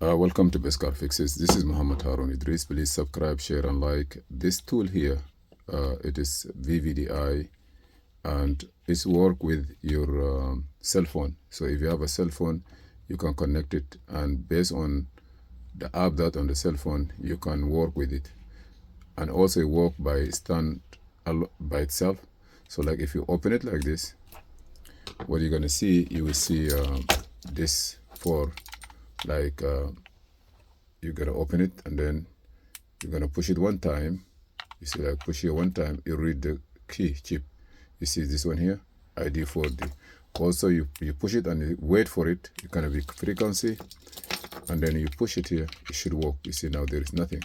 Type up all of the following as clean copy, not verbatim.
Welcome to Best Car Fixes. This is Muhammad Harun Idris. Please subscribe, share, and like this tool here. It is VVDI, and it's work with your cell phone. So if you have a cell phone, you can connect it, and based on the app that on the cell phone, you can work with it, and also it work by by itself. So like if you open it like this, what you're gonna see, you will see this for like. You're gonna open it and then you're gonna push it one time. You see, like push here one time, you read the key chip. You see this one here, ID4D. Also, you push it and you wait for it. You kind of be frequency, and then you push it here. It should work. You see now there is nothing.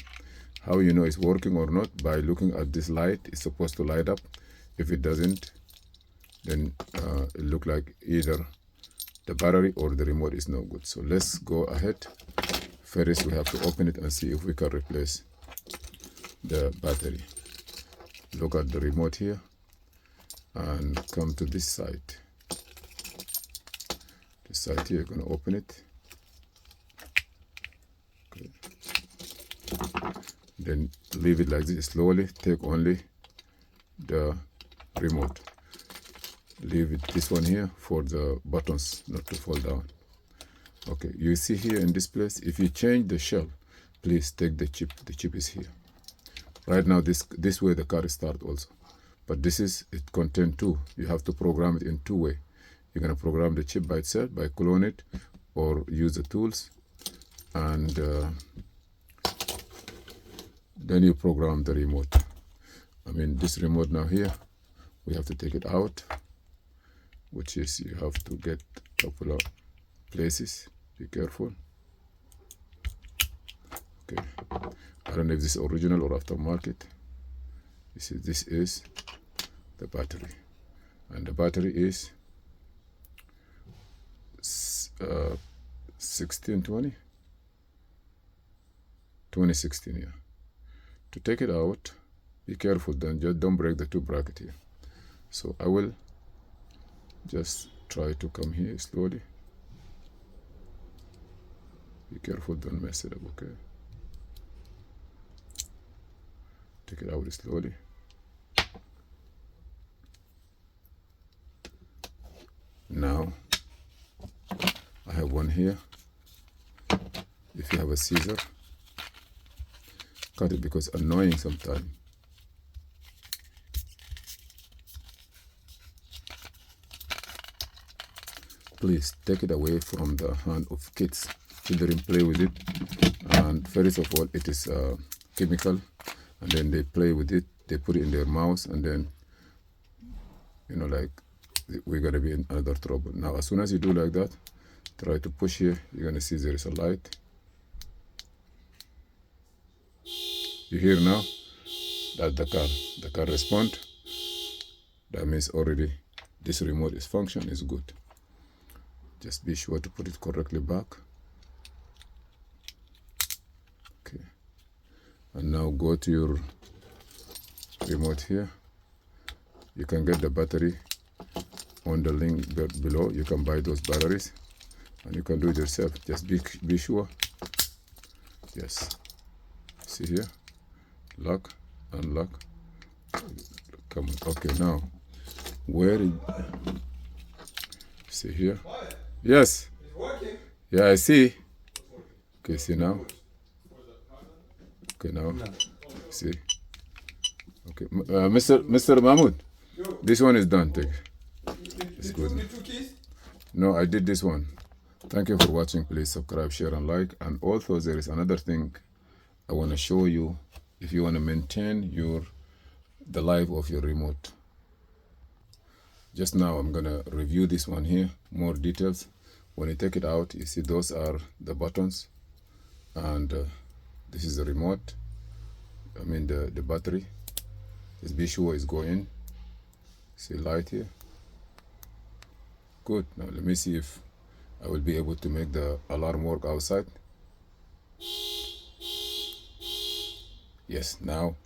How you know it's working or not? By looking at this light. It's supposed to light up. If it doesn't, then it look like either the battery or the remote is no good. So let's go ahead. First, we have to open it and see if we can replace the battery. Look at the remote here and come to this side. This side here, you're going to open it. Okay. Then leave it like this slowly. Take only the remote. Leave it this one here for the buttons not to fall down. Okay, you see here in this place, if you change the shell, please take the chip. The chip is here. Right now, this way the car start also. But this is, it contains two. You have to program it in two way. You're going to program the chip by itself, by clone it, or use the tools. And then you program the remote. I mean, this remote now here, we have to take it out, which is you have to get a couple of places. Be careful. Okay, I don't know if this is original or aftermarket. You see, this is the battery, and the battery is 1620 2016. Yeah. To take it out, be careful. Then just don't break the two bracket here. So I will just try to come here slowly. Be careful, don't mess it up, okay? Take it out slowly. Now, I have one here. If you have a scissor, cut it because it's annoying sometimes. Please take it away from the hand of kids. Children play with it, and first of all, it is chemical, and then they play with it. They put it in their mouth, and then, you know, like we're gonna be in another trouble. Now, as soon as you do like that, try to push here. You're gonna see there is a light. You hear now that the car respond. That means already this remote is function is good. Just be sure to put it correctly back. Okay, and now go to your remote here. You can get the battery on the link below. You can buy those batteries and you can do it yourself. Just be sure. Yes, see here, lock, unlock. Come on. Okay, now where is, see here. Yes. It's working. Yeah, I see. Okay, see now. Okay, now. See. Okay, Mr. Mahmoud, this one is done. Take. It's good. No, I did this one. Thank you for watching. Please subscribe, share, and like. And also, there is another thing I want to show you. If you want to maintain the life of your remote. Just now, I'm gonna review this one here. More details. When you take it out, you see those are the buttons, and this is the remote. I mean the battery. Just be sure it's going. See light here. Good. Now let me see if I will be able to make the alarm work outside. Yes. Now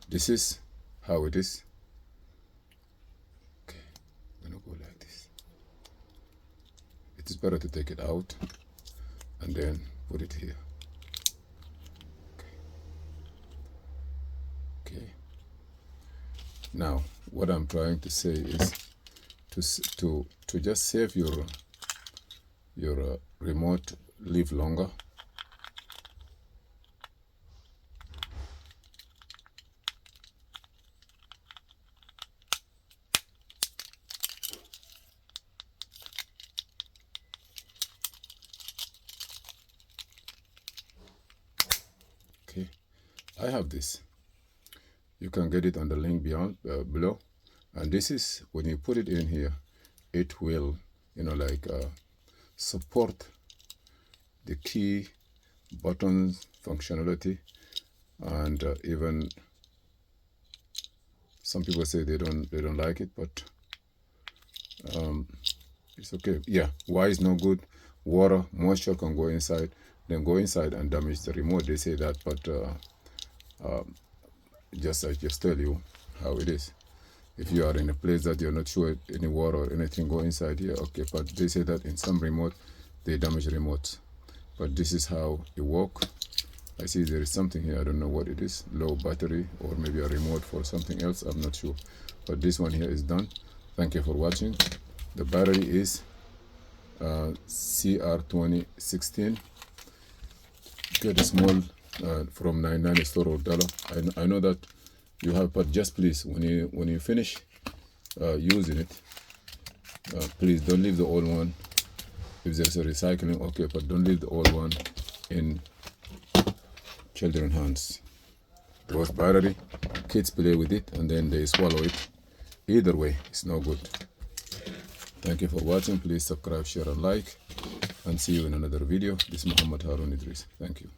this is how it is. Okay, I'm gonna go like this. It is better to take it out and then put it here. Okay. Now what I'm trying to say is to just save your remote live longer. Okay, I have this. You can get it on the link beyond below, and this is when you put it in here, it will, you know, like support the key buttons functionality, and even some people say they don't like it, but it's okay. Yeah, why is no good? Water, moisture can go inside, then go inside and damage the remote. They say that, but I just tell you how it is. If you are in a place that you're not sure any water or anything go inside here, okay, but they say that in some remote they damage remotes, but this is how it works. I see there is something here, I don't know what it is, low battery or maybe a remote for something else, I'm not sure, but this one here is done. Thank you for watching. The battery is CR2016. Get a small from 99 store or dollar. I know that you have, but just please when you finish using it, please don't leave the old one. If there's a recycling, okay, but don't leave the old one in children's hands. Because battery, kids play with it and then they swallow it. Either way, it's no good. Thank you for watching. Please subscribe, share and like, and see you in another video. This is Muhammad Harun Idris. Thank you.